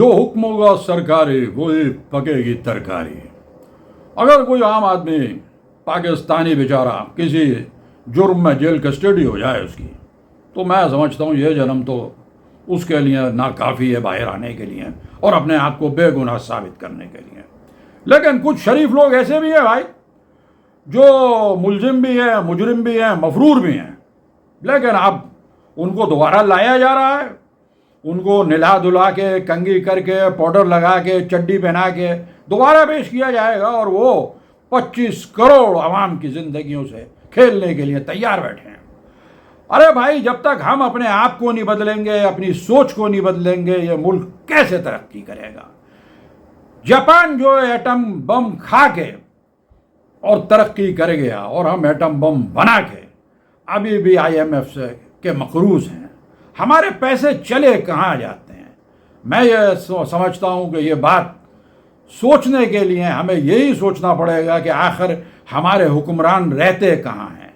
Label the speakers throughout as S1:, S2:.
S1: जो हुक्म होगा सरकारी वही पकेगी तरकारी। अगर कोई आम आदमी पाकिस्तानी बेचारा किसी जुर्म में जेल कस्टडी हो जाए उसकी, तो मैं समझता हूँ ये जन्म तो उसके लिए नाकाफ़ी है बाहर आने के लिए और अपने आप को बेगुनाह साबित करने के लिए। लेकिन कुछ शरीफ लोग ऐसे भी हैं भाई, जो मुलजिम भी हैं, मुजरिम भी हैं, मफरूर भी हैं, लेकिन अब उनको दोबारा लाया जा रहा है। उनको निला धुला के, कंघी करके, पाउडर लगा के, चड्डी पहना के दोबारा पेश किया जाएगा और वो 25 करोड़ आवाम की ज़िंदगियों से खेलने के लिए तैयार बैठे हैं। अरे भाई, जब तक हम अपने आप को नहीं बदलेंगे, अपनी सोच को नहीं बदलेंगे, ये मुल्क कैसे तरक्की करेगा? जापान जो एटम बम खा के और तरक्की कर गया और हम एटम बम बना के अभी भी IMF से के मकरूज हैं। हमारे पैसे चले कहाँ जाते हैं? मैं ये समझता हूँ कि ये बात सोचने के लिए हमें यही सोचना पड़ेगा कि आखिर हमारे हुक्मरान रहते कहाँ हैं।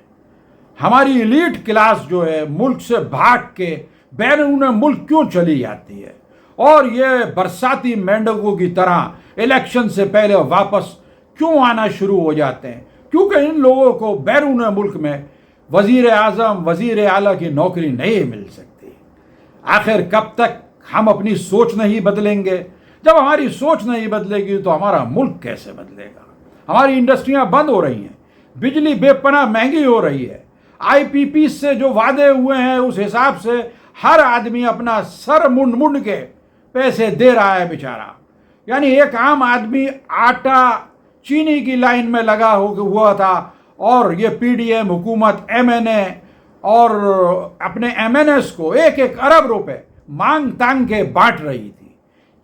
S1: हमारी एलीट क्लास जो है मुल्क से भाग के बैरून मुल्क क्यों चली जाती है और ये बरसाती मेंढकों की तरह इलेक्शन से पहले वापस क्यों आना शुरू हो जाते हैं? क्योंकि इन लोगों को बैरून मुल्क में वज़ीर आज़म, वज़ीर आला की नौकरी नहीं मिल सकती। आखिर कब तक हम अपनी सोच नहीं बदलेंगे? जब हमारी सोच नहीं बदलेगी तो हमारा मुल्क कैसे बदलेगा? हमारी इंडस्ट्रियां बंद हो रही हैं, बिजली बेपनाह महंगी हो रही है, IPP से जो वादे हुए हैं उस हिसाब से हर आदमी अपना सर मुंड मुंड के पैसे दे रहा है बेचारा। यानी एक आम आदमी आटा चीनी की लाइन में लगा हुआ था और ये PDM हुकूमत MNA और अपने MNS को 1-1 अरब रुपए मांग तांग के बांट रही थी।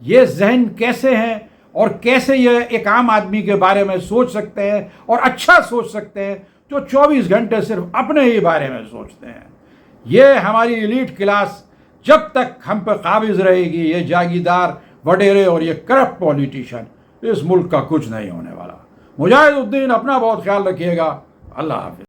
S1: ये जहन कैसे हैं और कैसे ये एक आम आदमी के बारे में सोच सकते हैं और अच्छा सोच सकते हैं जो 24 घंटे सिर्फ अपने ही बारे में सोचते हैं? ये हमारी एलीट क्लास जब तक हम पर काबिज रहेगी, ये जागीरदार वडेरे और ये करप्ट पॉलिटिशियन, इस मुल्क का कुछ नहीं होने वाला। मुजाहिदुद्दीन, अपना बहुत ख्याल रखिएगा। अल्लाह हाफिज़।